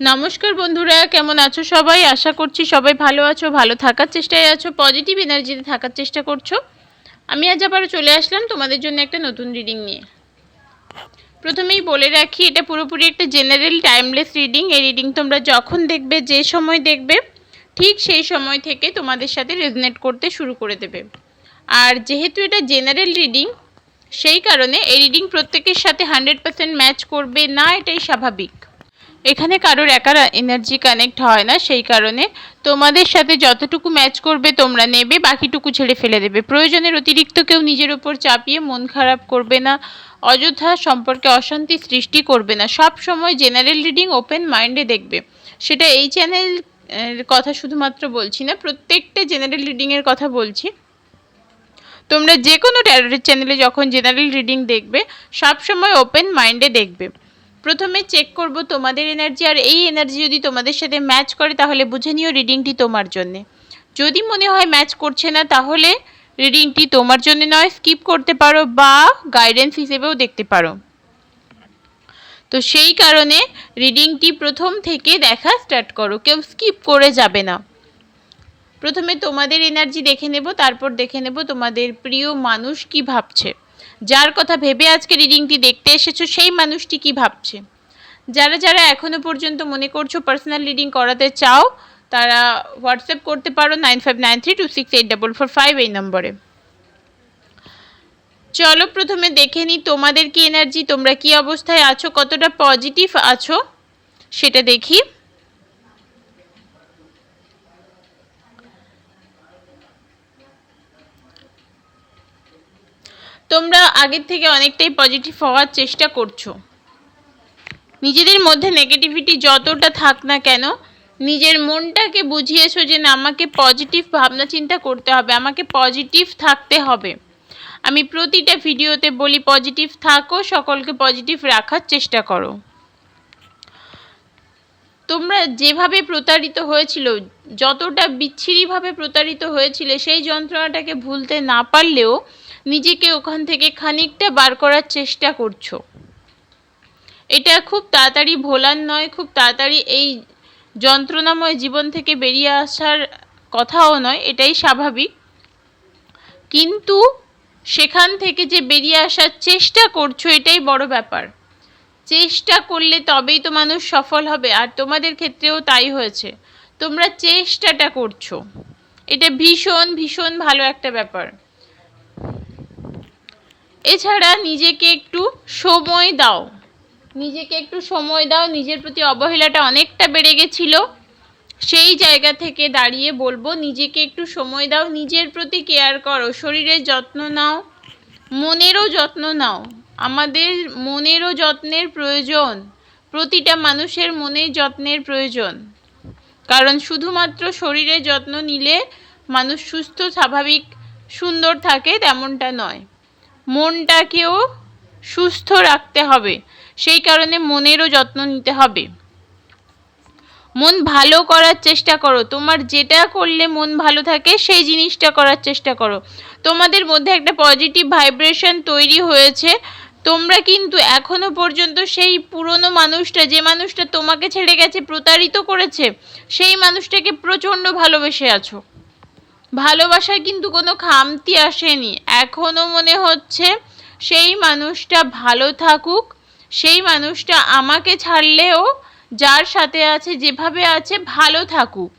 নমস্কার বন্ধুরা, কেমন আছো সবাই? আশা করছি সবাই ভালো আছো, ভালো থাকার চেষ্টায় আছো, পজিটিভ এনার্জিতে থাকার চেষ্টা করছো। আমি আজ আবারও চলে আসলাম তোমাদের জন্য একটা নতুন রিডিং নিয়ে। প্রথমেই বলে রাখি, এটা পুরোপুরি একটা জেনারেল টাইমলেস রিডিং। এই রিডিং তোমরা যখন দেখবে, যে সময় দেখবে, ঠিক সেই সময় থেকে তোমাদের সাথে রেজনেট করতে শুরু করে দেবে। আর যেহেতু এটা জেনারেল রিডিং, সেই কারণে এই রিডিং প্রত্যেকের সাথে 100% ম্যাচ করবে না, এটাই স্বাভাবিক। এখানে কারোর একার এনার্জি কানেক্ট হয় না, সেই কারণে তোমাদের সাথে যতটুকু ম্যাচ করবে তোমরা নেবে, বাকিটুকু ছেড়ে ফেলে দেবে। প্রয়োজনের অতিরিক্ত কেউ নিজের ওপর চাপিয়ে মন খারাপ করবে না, অযথা সম্পর্কে অশান্তি সৃষ্টি করবে না। সব সময় জেনারেল রিডিং ওপেন মাইন্ডে দেখবে। সেটা এই চ্যানেল কথা শুধুমাত্র বলছি না, প্রত্যেকটা জেনারেল রিডিংয়ের কথা বলছি। তোমরা যে কোনো ট্যারোটের চ্যানেলে যখন জেনারেল রিডিং দেখবে, সব সময় ওপেন মাইন্ডে দেখবে। প্রথমে চেক করব তোমাদের এনার্জি, আর এই এনার্জি যদি তোমাদের সাথে ম্যাচ করে তাহলে বুঝে নিও রিডিংটি তোমার জন্য। যদি মনে হয় ম্যাচ করছে না, তাহলে রিডিংটি তোমার জন্য নয়, স্কিপ করতে পারো বা গাইডেন্স হিসেবেও দেখতে পারো। তো সেই কারণে রিডিংটি প্রথম থেকে দেখা স্টার্ট করো, কেউ স্কিপ করে যাবে না। প্রথমে তোমাদের এনার্জি দেখে নেব, তারপর দেখে নেব তোমাদের প্রিয় মানুষ কি ভাবছে। যার কথা ভেবে আজকে রিডিংটি দেখতে এসেছো, সেই মানুষটি কি ভাবছে। যারা যারা এখনও পর্যন্ত মনে করছো পার্সোনাল রিডিং করাতে চাও, তারা হোয়াটসঅ্যাপ করতে পারো 9593268445 এই নম্বরে। চলো প্রথমে দেখে নিই তোমাদের কি এনার্জি, তোমরা কি অবস্থায় আছো, কতটা পজিটিভ আছো সেটা দেখি। তোমরা আগের থেকে অনেকটাই পজিটিভ হওয়ার চেষ্টা করছো। নিজেদের মধ্যে নেগেটিভিটি যতটা থাক না কেন, নিজের মনটাকে বুঝিয়েছো যে না, আমাকে পজিটিভ ভাবনা চিন্তা করতে হবে, আমাকে পজিটিভ থাকতে হবে। আমি প্রতিটা ভিডিওতে বলি পজিটিভ থাকো, সকলকে পজিটিভ রাখার চেষ্টা করো। তোমরা যেভাবে প্রতারিত হয়েছিল, যতটা বিচ্ছিরিভাবে প্রতারিত হয়েছিলে, সেই যন্ত্রণাটাকে ভুলতে না পারলেও নিজেকে ওখান থেকে খানিকটা বার করার চেষ্টা করছো। এটা খুব তাড়াতাড়ি ভোলার নয়, খুব তাড়াতাড়ি এই যন্ত্রণাময় জীবন থেকে বেরিয়ে আসার কথাও নয়, এটাই স্বাভাবিক। কিন্তু সেখান থেকে যে বেরিয়ে আসার চেষ্টা করছো, এটাই বড় ব্যাপার। চেষ্টা করলে তবেই তো মানুষ সফল হবে, আর তোমাদের ক্ষেত্রেও তাই হয়েছে। তোমরা চেষ্টাটা করছো, এটা ভীষণ ভীষণ ভালো একটা ব্যাপার। এছাড়া নিজেকে একটু সময় দাও, নিজেকে একটু সময় দাও। নিজের প্রতি অবহেলাটা অনেকটা বেড়ে গেছিলো, সেই জায়গা থেকে দাঁড়িয়ে বলবো নিজেকে একটু সময় দাও, নিজের প্রতি কেয়ার করো, শরীরের যত্ন নাও, মনেরও যত্ন নাও। আমাদের মনেরও যত্নের প্রয়োজন, প্রতিটা মানুষের মনে যত্নের প্রয়োজন। কারণ শুধুমাত্র শরীরের যত্ন নিলে মানুষ সুস্থ স্বাভাবিক সুন্দর থাকে তেমনটা নয়, মনটাকেও সুস্থ রাখতে হবে। সেই কারণে মনেরও যত্ন নিতে হবে। মন ভালো করার চেষ্টা করো, তোমার যেটা করলে মন ভালো থাকে সেই জিনিসটা করার চেষ্টা করো। তোমাদের মধ্যে একটা পজিটিভ ভাইব্রেশন তৈরি হয়েছে। তোমরা কিন্তু এখনো পর্যন্ত সেই পুরনো মানুষটা, যে মানুষটা তোমাকে ছেড়ে গেছে, প্রতারিত করেছে, সেই মানুষটাকে প্রচণ্ড ভালোবেসে আছো। ভালোবাসায় কিন্তু কোনো খামতি আসেনি। এখনো মনে হচ্ছে সেই মানুষটা ভালো থাকুক, সেই মানুষটা আমাকে ছাড়লেও যার সাথে আছে, যেভাবে আছে, ভালো থাকুক।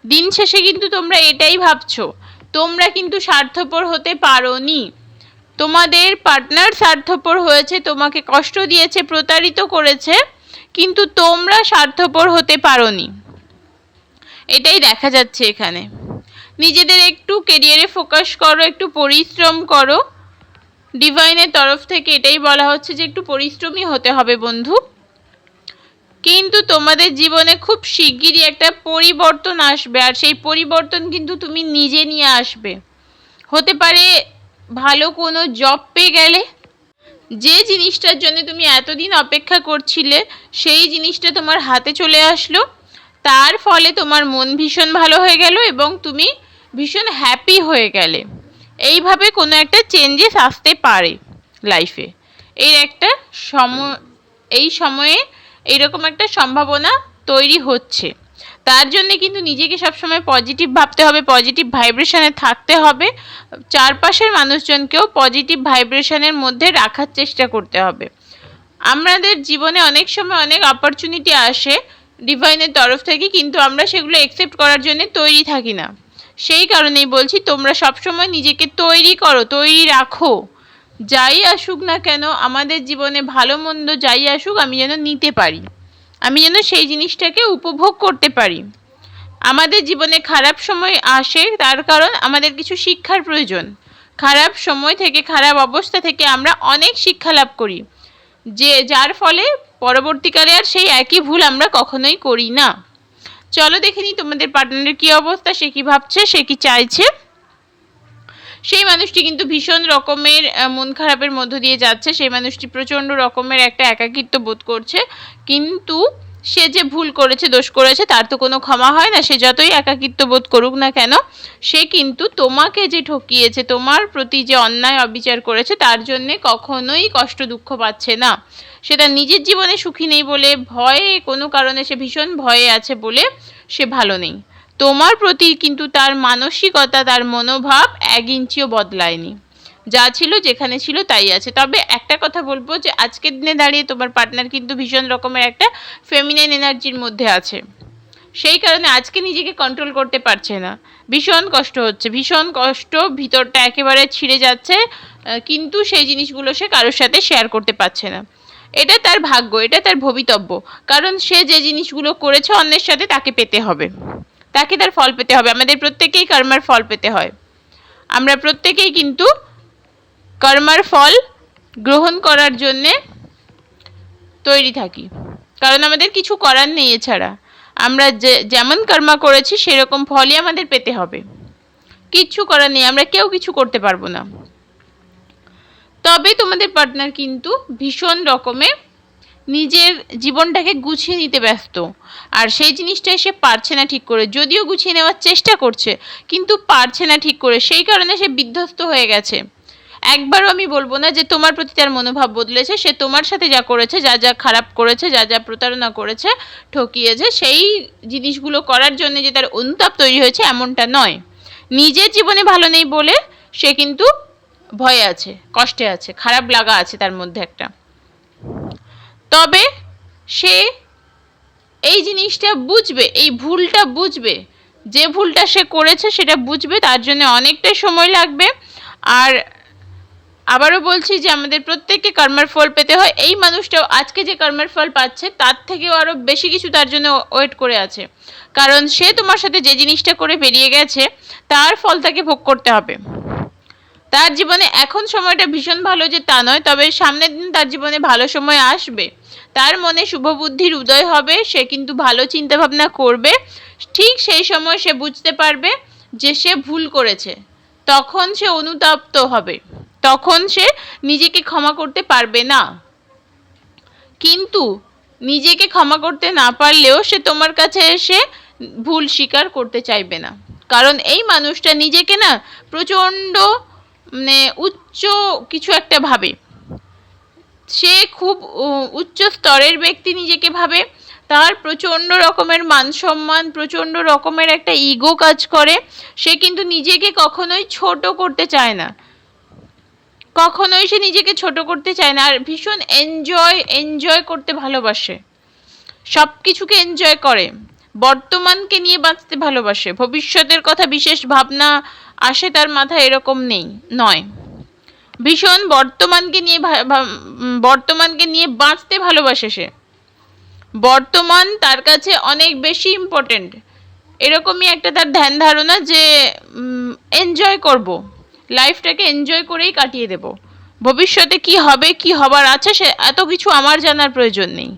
দিন শেষে কিন্তু তোমরা এটাই ভাবছো। তোমরা কিন্তু স্বার্থপর হতে পারোনি। তোমাদের পার্টনার স্বার্থপর হয়েছে, তোমাকে কষ্ট দিয়েছে, প্রতারিত করেছে, কিন্তু তোমরা স্বার্থপর হতে পারোনি, এটাই দেখা যাচ্ছে এখানে। নিজেদের একটু কেরিয়ারে ফোকাস করো, একটু পরিশ্রম করো। ডিভাইনের তরফ থেকে এটাই বলা হচ্ছে যে একটু পরিশ্রমী হতে হবে বন্ধু। কিন্তু তোমাদের জীবনে খুব শিগগিরই একটা পরিবর্তন আসবে, আর সেই পরিবর্তন কিন্তু তুমি নিজে নিয়ে আসবে। হতে পারে ভালো কোনো জব পেয়ে গেলে, যে জিনিসটার জন্য তুমি এতদিন অপেক্ষা করছিলে সেই জিনিসটা তোমার হাতে চলে আসলো, তার ফলে তোমার মন ভীষণ ভালো হয়ে গেল এবং তুমি ভীষণ হ্যাপি হয়ে গেলে। এইভাবে কোনো একটা চেঞ্জেস আসতে পারে লাইফে। এই একটা এই সময়ে এইরকম একটা সম্ভাবনা তৈরি হচ্ছে। তার জন্যে কিন্তু নিজেকে সবসময় পজিটিভ ভাবতে হবে, পজিটিভ ভাইব্রেশনে থাকতে হবে, চারপাশের মানুষজনকেও পজিটিভ ভাইব্রেশনের মধ্যে রাখার চেষ্টা করতে হবে। আমাদের জীবনে অনেক সময় অনেক অপরচুনিটি আসে ডিভাইনের তরফ থেকে, কিন্তু আমরা সেগুলো অ্যাকসেপ্ট করার জন্য তৈরি থাকি না। সেই কারণেই বলছি তোমরা সবসময় নিজেকে তৈরি করো, তৈরি রাখো। যাই আসুক না কেন, আমাদের জীবনে ভালো মন্দ যাই আসুক, আমি যেন নিতে পারি, আমি যেন সেই জিনিসটাকে উপভোগ করতে পারি। আমাদের জীবনে খারাপ সময় আসে তার কারণ আমাদের কিছু শিক্ষার প্রয়োজন। খারাপ সময় থেকে, খারাপ অবস্থা থেকে আমরা অনেক শিক্ষা লাভ করি, যার ফলে পরবর্তীকালে আর সেই একই ভুল আমরা কখনোই করি না। চলো দেখে নিই তোমাদের পার্টনারের কী অবস্থা, সে কী ভাবছে, সে কী চাইছে। সেই মানুষটি কিন্তু ভীষণ রকমের মন খারাপের মধ্য দিয়ে যাচ্ছে। সেই মানুষটি প্রচণ্ড রকমের একটা একাকিত্ব বোধ করছে, কিন্তু সে যে ভুল করেছে, দোষ করেছে, তার তো কোনো ক্ষমা হয় না। সে যতই একাকিত্ব বোধ করুক না কেন, সে কিন্তু তোমাকে যে ঠকিয়েছে, তোমার প্রতি যে অন্যায় অবিচার করেছে, তার জন্যে কখনোই কষ্ট দুঃখ পাচ্ছে না। সেটা নিজের জীবনে সুখী নেই বলে, ভয়ে কোনো কারণে সে ভীষণ ভয়ে আছে বলে সে ভালো নেই। তোমার প্রতি কিন্তু তার মানসিকতা, তার মনোভাব 1 ইঞ্চিও বদলায়নি। যা ছিল যেখানে ছিল তাই আছে। তবে একটা কথা বলবো যে আজকের দিনে দাঁড়িয়ে তোমার পার্টনার কিন্তু ভীষণ রকমের একটা ফেমিনাইন এনার্জির মধ্যে আছে। সেই কারণে আজকে নিজেকে কন্ট্রোল করতে পারছে না, ভীষণ কষ্ট হচ্ছে, ভীষণ কষ্ট, ভিতরটা একেবারে ছিঁড়ে যাচ্ছে, কিন্তু সেই জিনিসগুলো সে কারোর সাথে শেয়ার করতে পারছে না। এটা তার ভাগ্য, এটা তার ভবিতব্য, কারণ সে যে জিনিসগুলো করেছে অন্যের সাথে, তাকে পেতে হবে, তাকে তার ফল পেতে হবে। আমাদের প্রত্যেকেই কর্মের ফল পেতে হয়। আমরা প্রত্যেকেই কিন্তু কর্মের ফল গ্রহণ করার জন্যে তৈরি থাকি, কারণ আমাদের কিছু করার নেই। এছাড়া আমরা যেমন কর্ম করেছি সেরকম ফলই আমাদের পেতে হবে, কিচ্ছু করার নেই, আমরা কেউ কিছু করতে পারবো না। তবে তোমাদের পার্টনার কিন্তু ভীষণ রকমের নিজের জীবনটাকে গুছিয়ে নিতে ব্যস্ত, আর সেই জিনিসটাই সে পারছে না ঠিক করে। যদিও গুছিয়ে নেওয়ার চেষ্টা করছে, কিন্তু পারছে না ঠিক করে, সেই কারণে সে বিধ্বস্ত হয়ে গেছে। একবারও আমি বলবো না যে তোমার প্রতি তার মনোভাব বদলেছে। সে তোমার সাথে যা করেছে, যা যা খারাপ করেছে, যা যা প্রতারণা করেছে, ঠকিয়েছে, সেই জিনিসগুলো করার জন্য যে তার অনুতাপ তৈরি হয়েছে এমনটা নয়। নিজের জীবনে ভালো নেই বলে সে কিন্তু ভয়ে আছে, কষ্টে আছে, খারাপ লাগা আছে তার মধ্যে একটা। তবে সে এই জিনিসটা বুঝবে, এই ভুলটা বুঝবে, যে ভুলটা সে করেছে সেটা বুঝবে, তার জন্য অনেকটাই সময় লাগবে। আর আবারও বলছি যে আমাদের প্রত্যেককে কর্মের ফল পেতে হয়। এই মানুষটাও আজকে যে কর্মের ফল পাচ্ছে তার থেকেও আরও বেশি কিছু তার জন্য ওয়েট করে আছে, কারণ সে তোমার সাথে যে জিনিসটা করে বেরিয়ে গেছে তার ফল তাকে ভোগ করতে হবে। তার জীবনে এখন সময়টা ভীষণ ভালো যে তা নয়, তবে সামনের দিন তার জীবনে ভালো সময় আসবে, তার মনে শুভ বুদ্ধির উদয় হবে, সে কিন্তু ভালো চিন্তাভাবনা করবে। ঠিক সেই সময় সে বুঝতে পারবে যে সে ভুল করেছে, তখন সে অনুতপ্ত হবে, তখন সে নিজেকে ক্ষমা করতে পারবে না। কিন্তু নিজেকে ক্ষমা করতে না পারলেও সে তোমার কাছে এসে ভুল স্বীকার করতে চাইবে না, কারণ এই মানুষটা নিজেকে না প্রচণ্ড উচ্চ কিছু একটা ভাবে। সে খুব উচ্চ স্তরের ব্যক্তি নিজেকে ভাবে, তার প্রচণ্ড রকমের মান সম্মান, প্রচণ্ড রকমের একটা ইগো কাজ করে। সে কিন্তু নিজেকে কখনোই ছোট করতে চায় না, কখনোই সে নিজেকে ছোট করতে চায় না। আর ভীষণ এনজয় করতে ভালোবাসে, সব কিছুকে এনজয় করে, বর্তমানকে নিয়ে বাঁচতে ভালোবাসে। ভবিষ্যতের কথা বিশেষ ভাবনা আসে তার মাথায় এরকম নয়, ভীষণ বর্তমানকে নিয়ে বাঁচতে ভালোবাসে সে। বর্তমান তার কাছে অনেক বেশি ইম্পর্টেন্ট, এরকমই একটা তার ধ্যান ধারণা যে এনজয় করব, লাইফটাকে এনজয় করেই কাটিয়ে দেব, ভবিষ্যতে কি হবে, কি হবার আছে, সে এত কিছু আমার জানার প্রয়োজন নেই,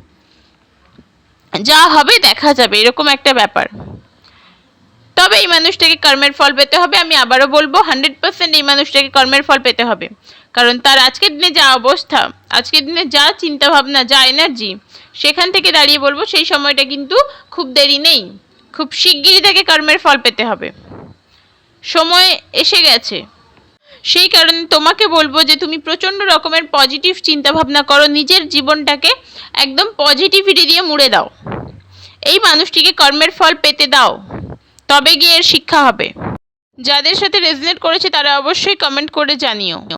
যা হবে দেখা যাবে, এরকম একটা ব্যাপার। তবে এই মানুষটাকে কর্মের ফল পেতে হবে। আমি আবারও বলবো 100% এই মানুষটাকে কর্মের ফল পেতে হবে, কারণ তার আজকের দিনে যা অবস্থা, আজকের দিনে যা চিন্তাভাবনা, যা এনার্জি, সেখান থেকে দাঁড়িয়ে বলবো সেই সময়টা কিন্তু খুব দেরি নেই, খুব শিগগিরই তাকে কর্মের ফল পেতে হবে, সময় এসে গেছে। সেই কারণে তোমাকে বলবো যে তুমি প্রচণ্ড রকমের পজিটিভ চিন্তাভাবনা করো, নিজের জীবনটাকে একদম পজিটিভিটি দিয়ে মুড়ে দাও, এই মানুষটিকে কর্মের ফল পেতে দাও, তবে গিয়ে এর শিক্ষা হবে। যাদের সাথে রেজনেট করেছে তারা অবশ্যই কমেন্ট করে জানিও।